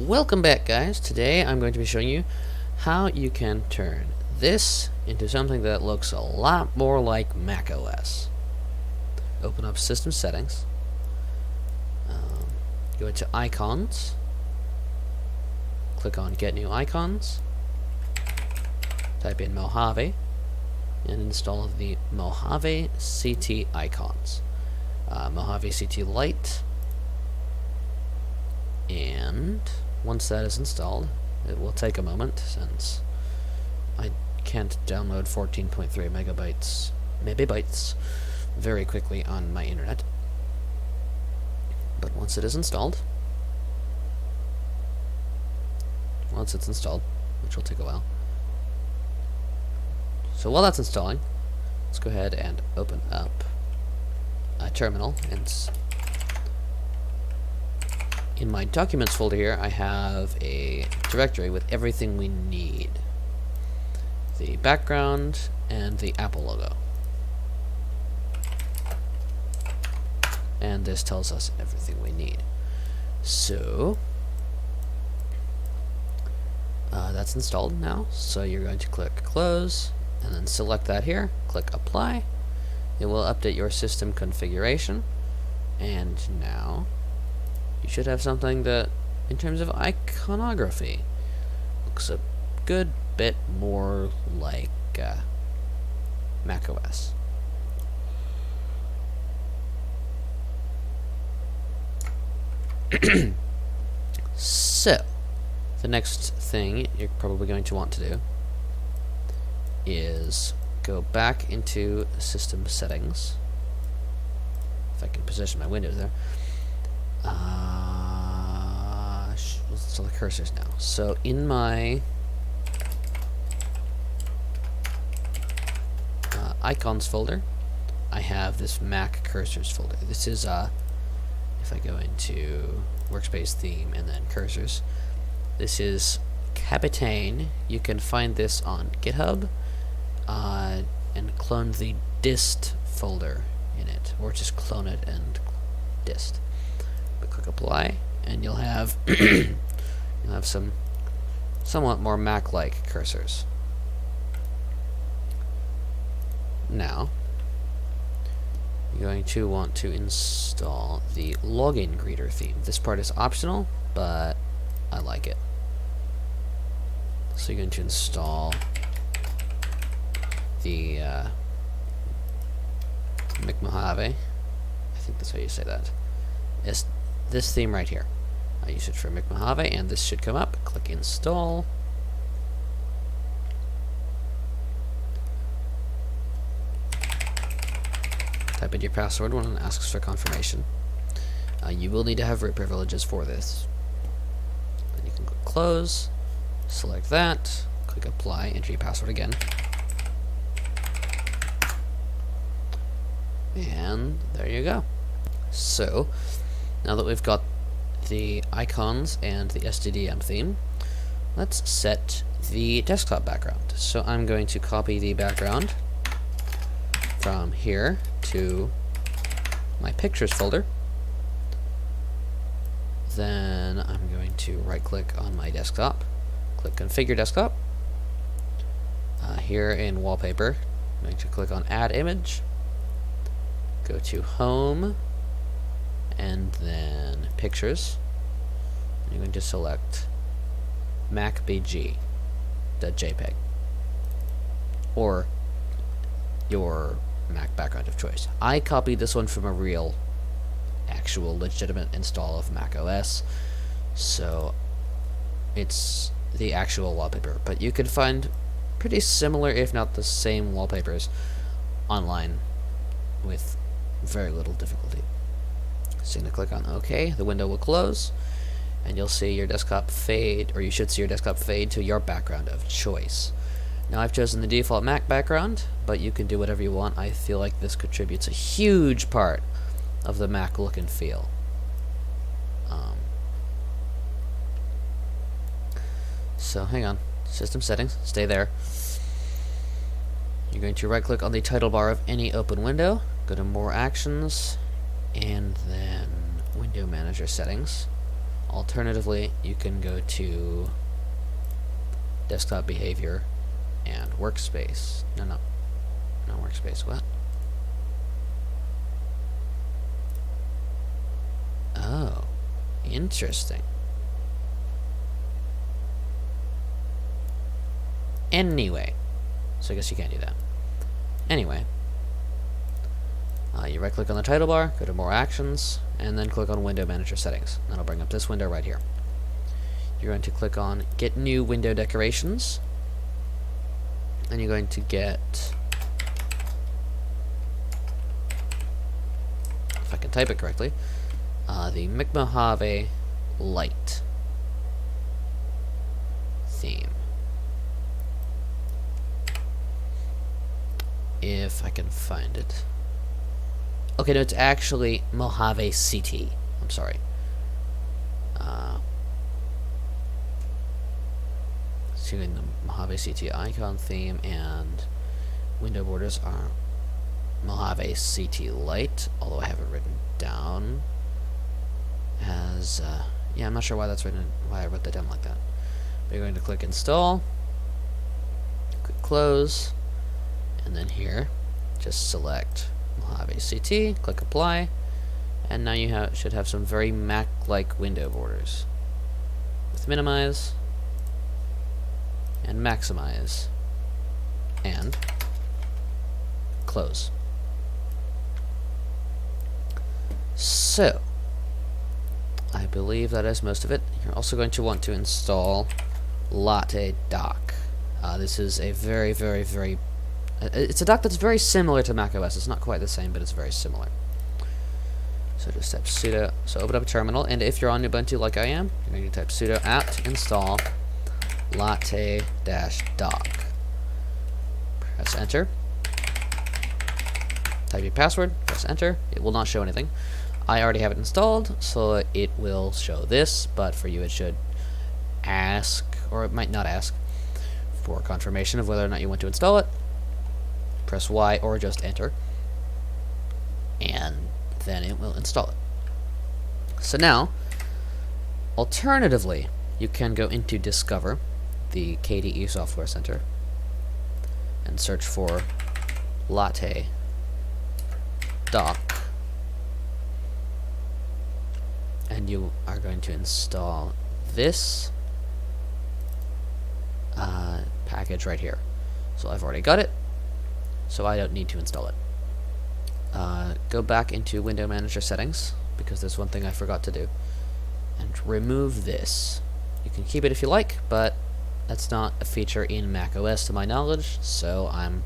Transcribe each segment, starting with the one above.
Welcome back, guys. Today I'm going to be showing you how you can turn this into something that looks a lot more like macOS. Open up System Settings, go into Icons, click on Get New Icons, type in Mojave, and install the Mojave CT icons. Mojave CT Lite, and once that is installed, it will take a moment since I can't download 14.3 megabytes very quickly on my internet. But once it is installed, which will take a while. So while that's installing, let's go ahead and open up a terminal. And in my documents folder here, I have a directory with everything we need. The background and the Apple logo. And this tells us everything we need. So that's installed now. So you're going to click Close, and then select that here. Click Apply. It will update your system configuration. And now you should have something that, in terms of iconography, looks a good bit more like macOS. So, the next thing you're probably going to want to do is go back into System Settings. If I can position my windows there. So the cursors now. So in my icons folder, I have this Mac cursors folder. This is if I go into workspace theme and then cursors, this is Kdenlive. You can find this on GitHub and clone the dist folder in it, or just clone it and dist. But click Apply, and you'll have you'll have some somewhat more Mac-like cursors. Now you're going to want to install the login greeter theme. This part is optional, but I like it. So you're going to install the Mojave. I think that's how you say that. It's this theme right here. I use it for Mojave, and this should come up. Click Install. Type in your password when it asks for confirmation. You will need to have root privileges for this. Then you can click Close, select that, click Apply, enter your password again. And there you go. So, now that we've got the icons and the SDDM theme, let's set the desktop background. So I'm going to copy the background from here to my pictures folder. Then I'm going to right click on my desktop, click Configure Desktop. Here in Wallpaper, I'm going to click on Add Image, go to Home, and then Pictures. You're going to select macbg.jpg, or your Mac background of choice. I copied this one from a real, actual, legitimate install of macOS, so it's the actual wallpaper. But you can find pretty similar, if not the same, wallpapers online with very little difficulty. So you're going to click on OK. The window will close, and you'll see your desktop fade, or you should see your desktop fade to your background of choice. Now I've chosen the default Mac background, but you can do whatever you want. I feel like this contributes a huge part of the Mac look and feel. So hang on, System Settings, stay there. You're going to right click on the title bar of any open window, go to More Actions, and then Window Manager Settings. Alternatively, you can go to desktop behavior and workspace. No workspace. What? Oh, interesting. Anyway, so I guess you can't do that. Anyway, you right-click on the title bar, go to More Actions, and then click on Window Manager Settings. That'll bring up this window right here. You're going to click on Get New Window Decorations, and you're going to get, if I can type it correctly, the Mojave Light theme. If I can find it. Okay, no, it's actually Mojave CT. I'm sorry. So the Mojave CT icon theme and window borders are Mojave CT Light, although I have it written down as, yeah, I'm not sure why that's written, why I wrote that down like that. But you're going to click Install, click Close, and then here, just select Mojave CT, click Apply, and now you should have some very Mac-like window borders with Minimize and Maximize and Close. So, I believe that is most of it. You're also going to want to install Latte dock. This is a very it's a dock that's very similar to macOS. It's not quite the same, but it's very similar. So just type sudo, so open up a terminal, and if you're on Ubuntu like I am, you're going to type sudo apt install latte-dock. Press enter. Type your password, press enter. It will not show anything. I already have it installed, so it will show this, but for you it should ask, or it might not ask, for confirmation of whether or not you want to install it. Press Y or just enter, and then it will install it. So now, alternatively, you can go into Discover, the KDE Software Center, and search for Latte dock, and you are going to install this package right here. So I've already got it, so I don't need to install it. Go back into Window Manager Settings, because there's one thing I forgot to do, and remove this. You can keep it if you like, but that's not a feature in macOS to my knowledge, so I'm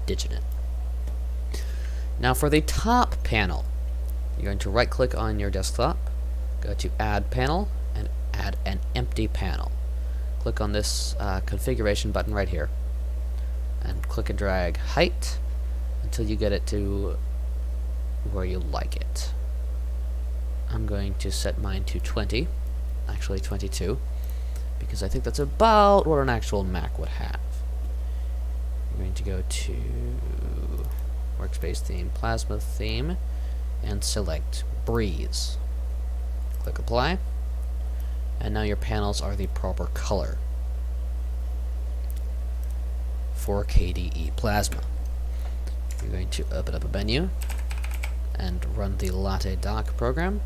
ditching it. Now for the top panel, you're going to right click on your desktop, go to Add Panel, and add an empty panel. Click on this configuration button right here, and click and drag height until you get it to where you like it. I'm going to set mine to 20, actually 22, because I think that's about what an actual Mac would have. I'm going to go to Workspace Theme, Plasma Theme, and select Breeze. Click Apply, and now your panels are the proper color for KDE Plasma. You're going to open up a menu and run the Latte dock program.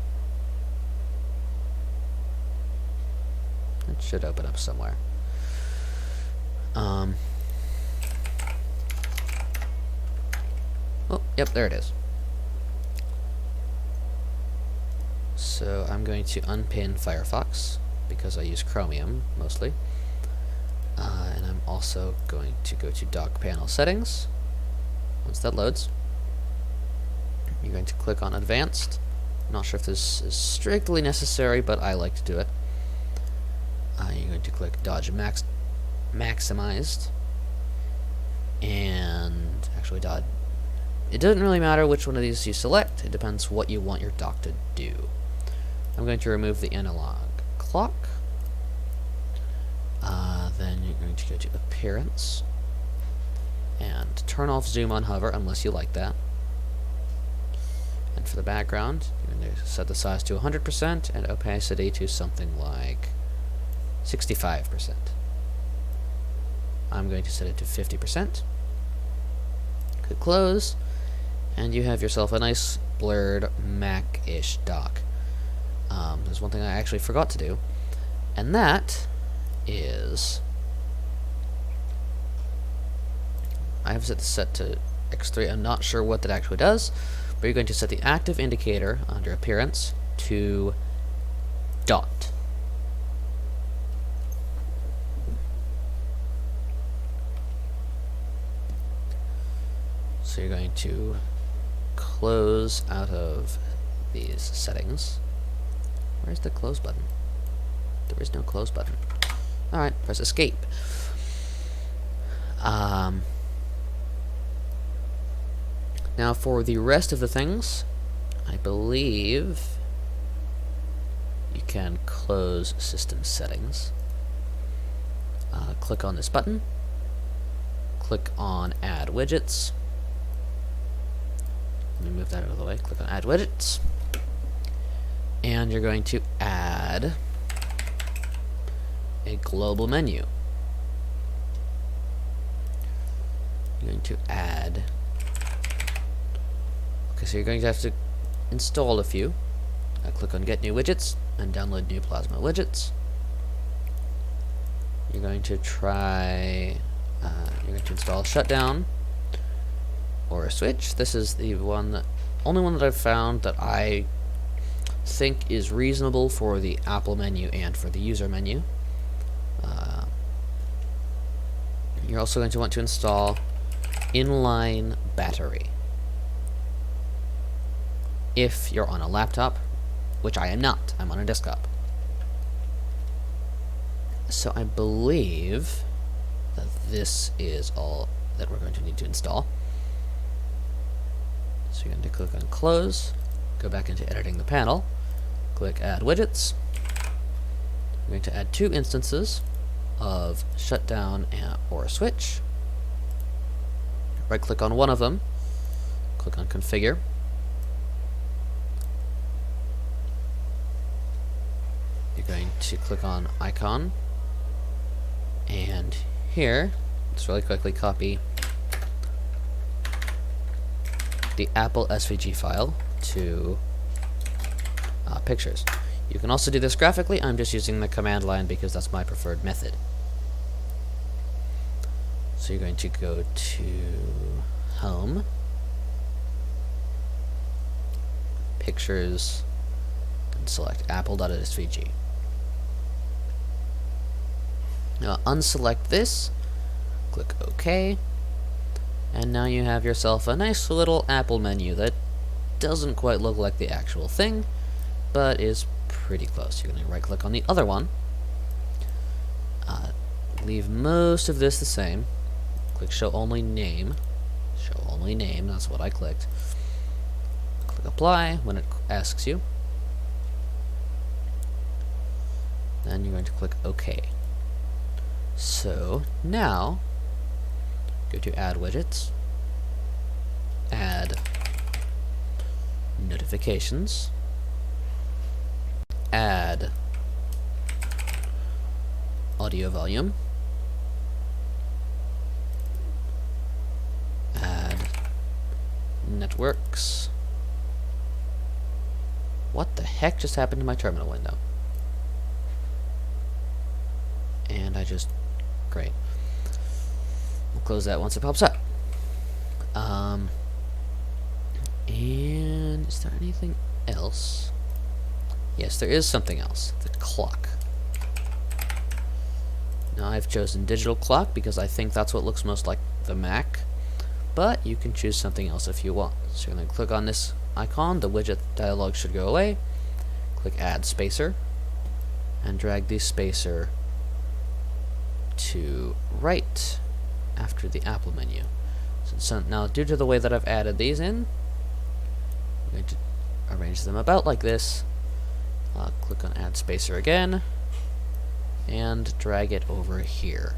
It should open up somewhere. Oh, yep, there it is. So I'm going to unpin Firefox because I use Chromium mostly, and I'm also going to go to Dock Panel Settings. Once that loads, you're going to click on Advanced. I'm not sure if this is strictly necessary, but I like to do it. You're going to click Dodge Maximized, and actually Dodge. It doesn't really matter which one of these you select. It depends what you want your dock to do. I'm going to remove the analog clock. Then you're going to go to Appearance and turn off Zoom on Hover unless you like that. And for the background, you're going to set the size to 100% and opacity to something like 65%. I'm going to set it to 50%. Click close, and you have yourself a nice blurred Mac-ish dock. There's one thing I actually forgot to do, and that is I have it set to X3. I'm not sure what that actually does, but you're going to set the active indicator under appearance to dot. So you're going to close out of these settings. Where's the close button? There is no close button. Alright, press escape. Now for the rest of the things, I believe you can close system settings. Click on this button. Click on add widgets. Let me move that out of the way. Click on add widgets. And you're going to add a global menu. You're going to add... Okay, so you're going to have to install a few. Click on get new widgets and download new Plasma widgets. You're going to try... you're going to install shutdown or a switch. This is the only one that I've found that I think is reasonable for the Apple menu and for the user menu. You're also going to want to install inline battery. If you're on a laptop, which I am not, I'm on a desktop. So I believe that this is all that we're going to need to install. So you're going to click on close, go back into editing the panel, click add widgets. We're going to add 2 instances of shutdown or switch. Right click on one of them, click on configure. You're going to click on icon, and here, let's really quickly copy the Apple SVG file to pictures. You can also do this graphically. I'm just using the command line because that's my preferred method. So you're going to go to Home, Pictures, and select apple.svg. Now unselect this, click OK, and now you have yourself a nice little Apple menu that doesn't quite look like the actual thing, but is pretty close. You're going to right click on the other one, leave most of this the same, click show only name, that's what I clicked, click apply when it asks you, then you're going to click OK. So now go to add widgets, add notifications, add audio volume, add networks. What the heck just happened to my terminal window? And great. We'll close that once it pops up. And is there anything else? Yes, there is something else. The clock. Now I've chosen digital clock because I think that's what looks most like the Mac, but you can choose something else if you want. So you're going to click on this icon, the widget dialog should go away, click add spacer, and drag the spacer to right after the Apple menu. So now due to the way that I've added these in, I'm going to arrange them about like this. Click on add spacer again and drag it over here.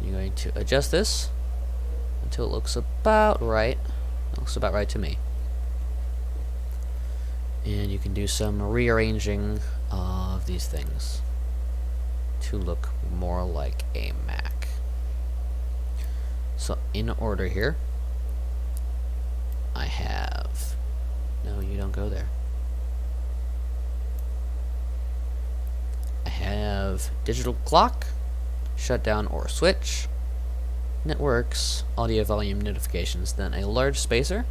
You're going to adjust this until it looks about right. It looks about right to me. And you can do some rearranging of these things to look more like a Mac. So in order here, I have... No, you don't go there. I have digital clock, shutdown or switch, networks, audio volume notifications, then a large spacer,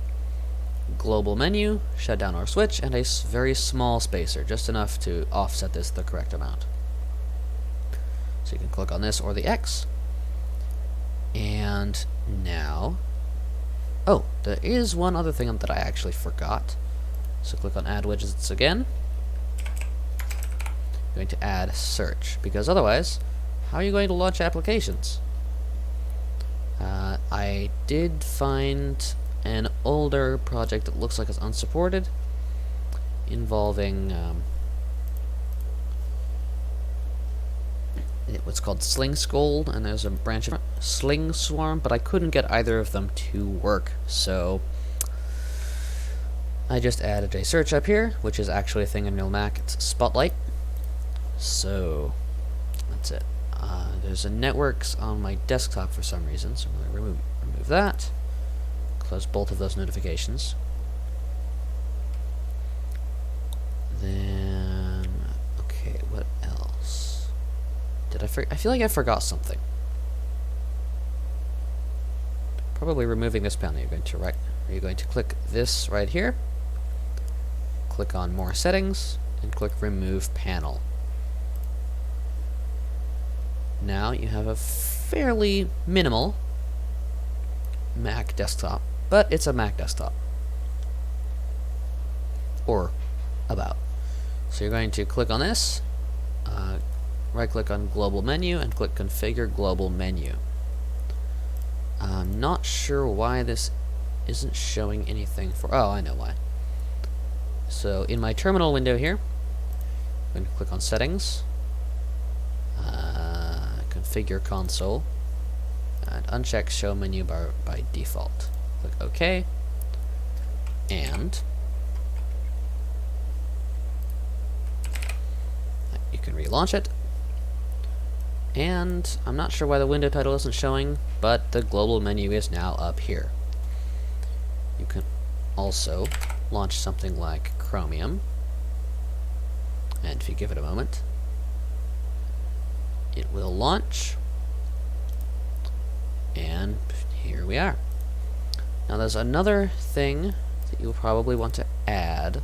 global menu, shutdown or switch, and a very small spacer, just enough to offset this the correct amount. So you can click on this or the X. And now, oh, there is one other thing that I actually forgot. So click on add widgets again. I'm going to add search, because otherwise, how are you going to launch applications? I did find an older project that looks like it's unsupported, involving what's called Sling Scold, and there's a branch of Sling Swarm, but I couldn't get either of them to work, so I just added a search up here, which is actually a thing in real Mac. It's Spotlight. So that's it. There's a networks on my desktop for some reason, so I'm going to remove that. Close both of those notifications. Then, okay, what else? Did I feel like I forgot something. Probably removing this panel. You're going to click this right here. Click on More Settings and click Remove Panel. Now you have a fairly minimal Mac desktop, but it's a Mac desktop. Or about. So you're going to click on this, right-click on Global Menu, and click Configure Global Menu. I'm not sure why this isn't showing anything for... Oh, I know why. So in my terminal window here, I'm going to click on Settings, Configure Console, and uncheck Show Menu Bar by default. Click OK, and you can relaunch it. And I'm not sure why the window title isn't showing, but the global menu is now up here. You can also launch something like Chromium, and if you give it a moment, it will launch, and here we are. Now there's another thing that you'll probably want to add.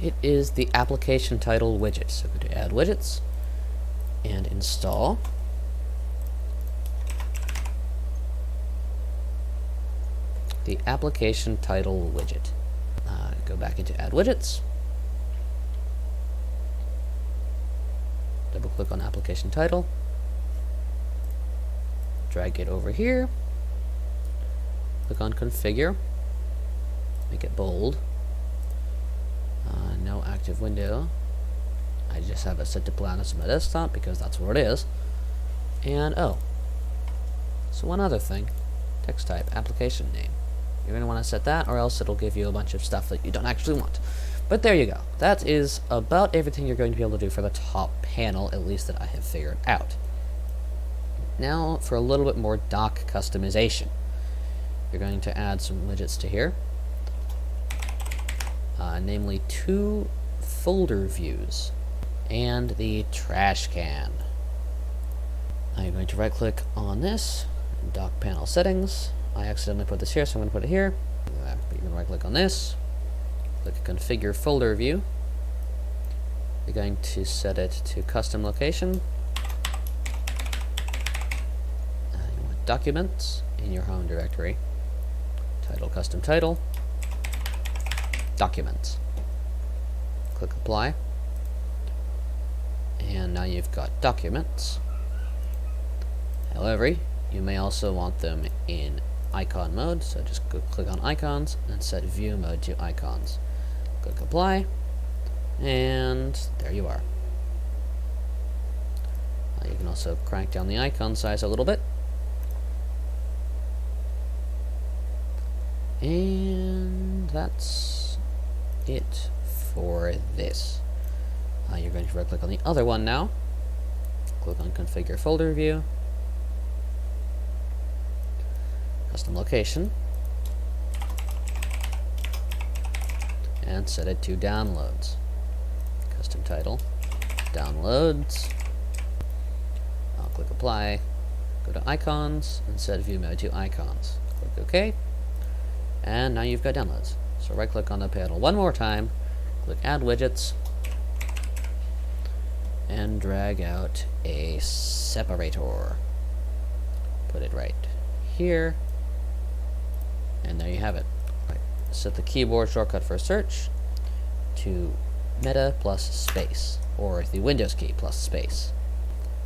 It is the application title widget. So go to Add Widgets and install. The application title widget. Go back into Add Widgets. Double click on application title. Drag it over here. Click on Configure. Make it bold. No active window. I just have it set to plan as my desktop because that's where it is. And oh, so one other thing. Text type, application name. You're going to want to set that, or else it'll give you a bunch of stuff that you don't actually want. But there you go. That is about everything you're going to be able to do for the top panel, at least that I have figured out. Now for a little bit more dock customization. You're going to add some widgets to here. Namely 2 folder views and the trash can. Now you're going to right click on this, dock panel settings. I accidentally put this here, so I'm going to put it here. But you're going to right click on this, click configure folder view. You're going to set it to custom location. You want documents in your home directory. Title, custom title. Documents. Click apply. And now you've got documents. However, you may also want them in icon mode, so just go click on icons and set view mode to icons. Click apply, and there you are. You can also crank down the icon size a little bit. And that's it for this. You're going to right click on the other one now. Click on Configure Folder View. Custom location. And set it to downloads. Custom title. Downloads. I'll click apply. Go to icons and set view mode to icons. Click OK. And now you've got downloads. So right click on the panel one more time. Click add widgets. And drag out a separator. Put it right here. And there you have it. Right. Set the keyboard shortcut for search to meta plus space, or the Windows key plus space.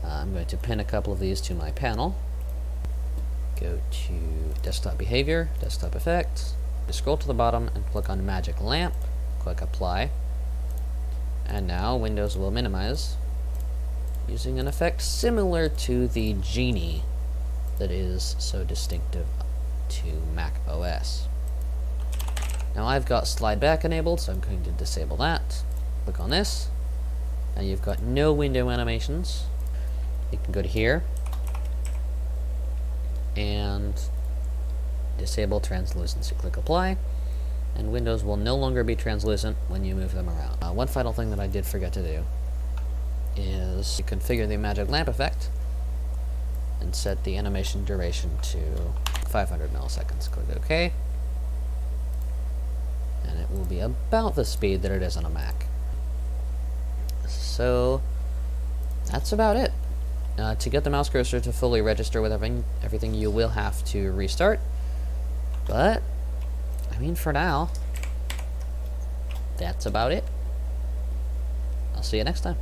I'm going to pin a couple of these to my panel. Go to desktop behavior, desktop effects. Scroll to the bottom and click on magic lamp. Click apply. And now Windows will minimize using an effect similar to the genie that is so distinctive to macOS. Now I've got slide back enabled, so I'm going to disable that. Click on this. Now you've got no window animations. You can go to here and disable translucency. Click apply, and Windows will no longer be translucent when you move them around. One final thing that I did forget to do is to configure the magic lamp effect and set the animation duration to 500 milliseconds. Click OK, and it will be about the speed that it is on a Mac. So that's about it. To get the mouse cursor to fully register with everything, you will have to restart. But, I mean, for now, that's about it. I'll see you next time.